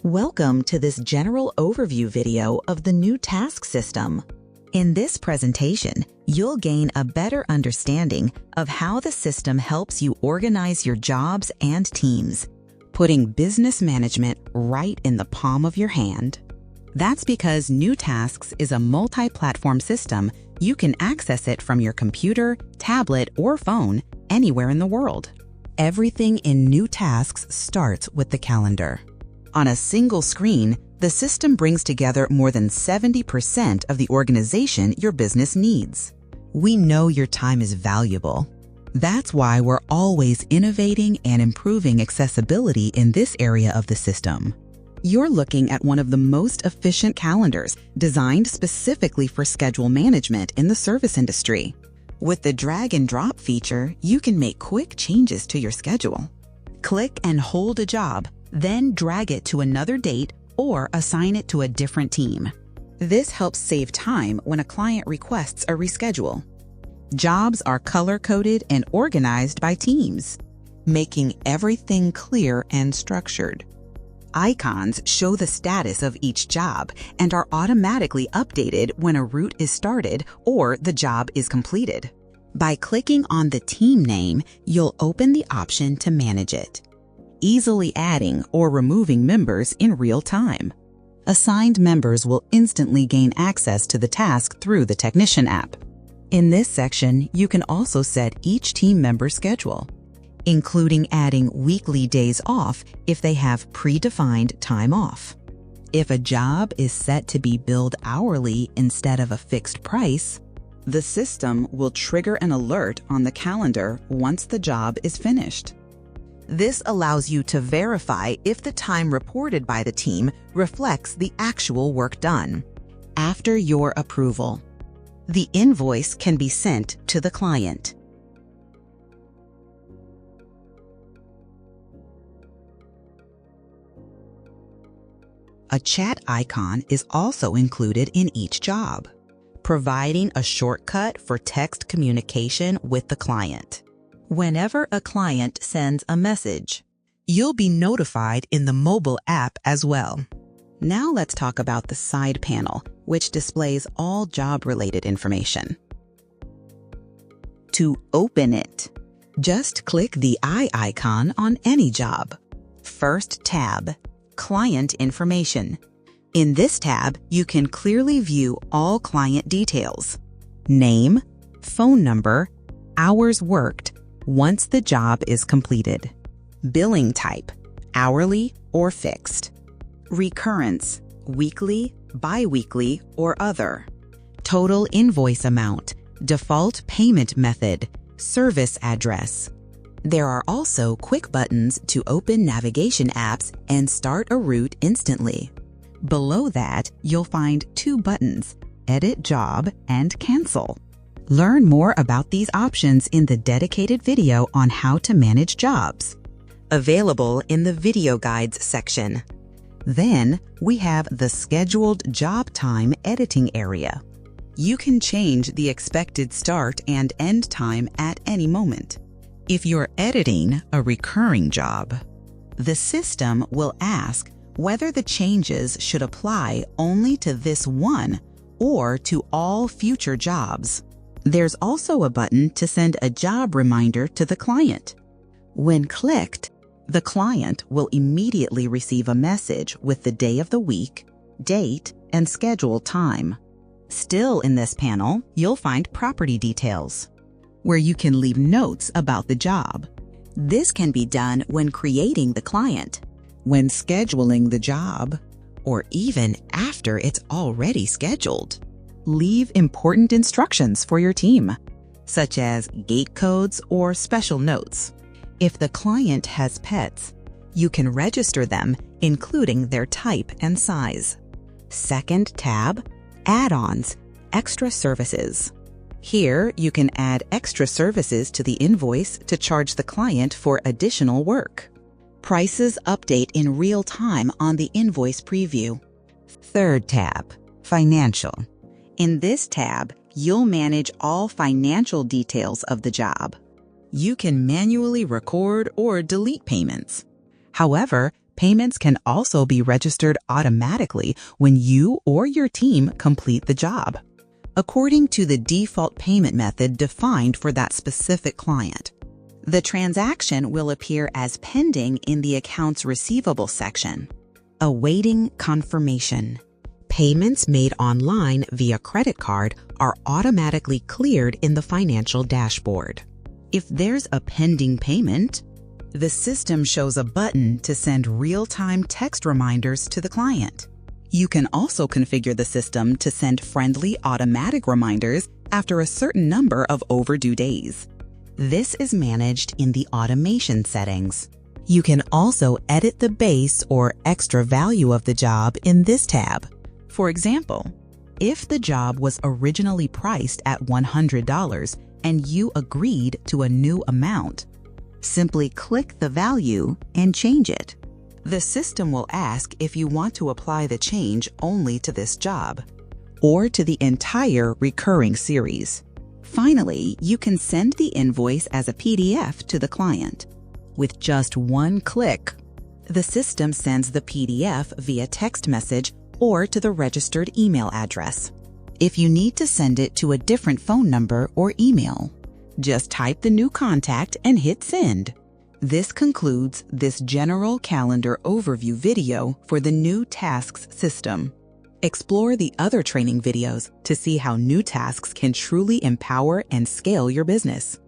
Welcome to this general overview video of the new task system. In this presentation, you'll gain a better understanding of how the system helps you organize your jobs and teams, putting business management right in the palm of your hand. That's because New Tasks is a multi-platform system. You can access it from your computer, tablet, or phone anywhere in the world. Everything in New Tasks starts with the calendar. On a single screen, the system brings together more than 70% of the organization your business needs. We know your time is valuable. That's why we're always innovating and improving accessibility in this area of the system. You're looking at one of the most efficient calendars designed specifically for schedule management in the service industry. With the drag and drop feature, you can make quick changes to your schedule. Click and hold a job, then drag it to another date or assign it to a different team. This helps save time when a client requests a reschedule. Jobs are color-coded and organized by teams, making everything clear and structured. Icons show the status of each job and are automatically updated when a route is started or the job is completed. By clicking on the team name, you'll open the option to manage it, easily adding or removing members in real time. Assigned members will instantly gain access to the task through the Technician app. In this section, you can also set each team member's schedule, including adding weekly days off if they have predefined time off. If a job is set to be billed hourly instead of a fixed price, the system will trigger an alert on the calendar once the job is finished. This allows you to verify if the time reported by the team reflects the actual work done. After your approval, the invoice can be sent to the client. A chat icon is also included in each job, providing a shortcut for text communication with the client. Whenever a client sends a message, you'll be notified in the mobile app as well. Now let's talk about the side panel, which displays all job-related information. To open it, just click the eye icon on any job. First tab, Client Information. In this tab, you can clearly view all client details: name, phone number, hours worked, once the job is completed. Billing type, hourly or fixed. Recurrence, weekly, bi-weekly, or other. Total invoice amount, default payment method, service address. There are also quick buttons to open navigation apps and start a route instantly. Below that, you'll find two buttons, Edit Job and Cancel. Learn more about these options in the dedicated video on how to manage jobs, available in the video guides section. Then, we have the scheduled job time editing area. You can change the expected start and end time at any moment. If you're editing a recurring job, the system will ask whether the changes should apply only to this one or to all future jobs. There's also a button to send a job reminder to the client. When clicked, the client will immediately receive a message with the day of the week, date, and scheduled time. Still in this panel, you'll find property details, where you can leave notes about the job. This can be done when creating the client, when scheduling the job, or even after it's already scheduled. Leave important instructions for your team, such as gate codes or special notes. If the client has pets, you can register them, including their type and size. Second tab, Add-ons, Extra Services. Here, you can add extra services to the invoice to charge the client for additional work. Prices update in real time on the invoice preview. Third tab, Financial. In this tab, you'll manage all financial details of the job. You can manually record or delete payments. However, Payments can also be registered automatically when you or your team complete the job, according to the default payment method defined for that specific client. The transaction will appear as pending in the accounts receivable section. Awaiting confirmation. Payments made online via credit card are automatically cleared in the financial dashboard. If there's a pending payment, the system shows a button to send real-time text reminders to the client. You can also configure the system to send friendly automatic reminders after a certain number of overdue days. This is managed in the automation settings. You can also edit the base or extra value of the job in this tab. For example, if the job was originally priced at $100 and you agreed to a new amount, simply click the value and change it. The system will ask if you want to apply the change only to this job or to the entire recurring series. Finally, you can send the invoice as a PDF to the client. With just one click, the system sends the PDF via text message or to the registered email address. If you need to send it to a different phone number or email, just type the new contact and hit send. This concludes this general calendar overview video for the new tasks system. Explore the other training videos to see how new tasks can truly empower and scale your business.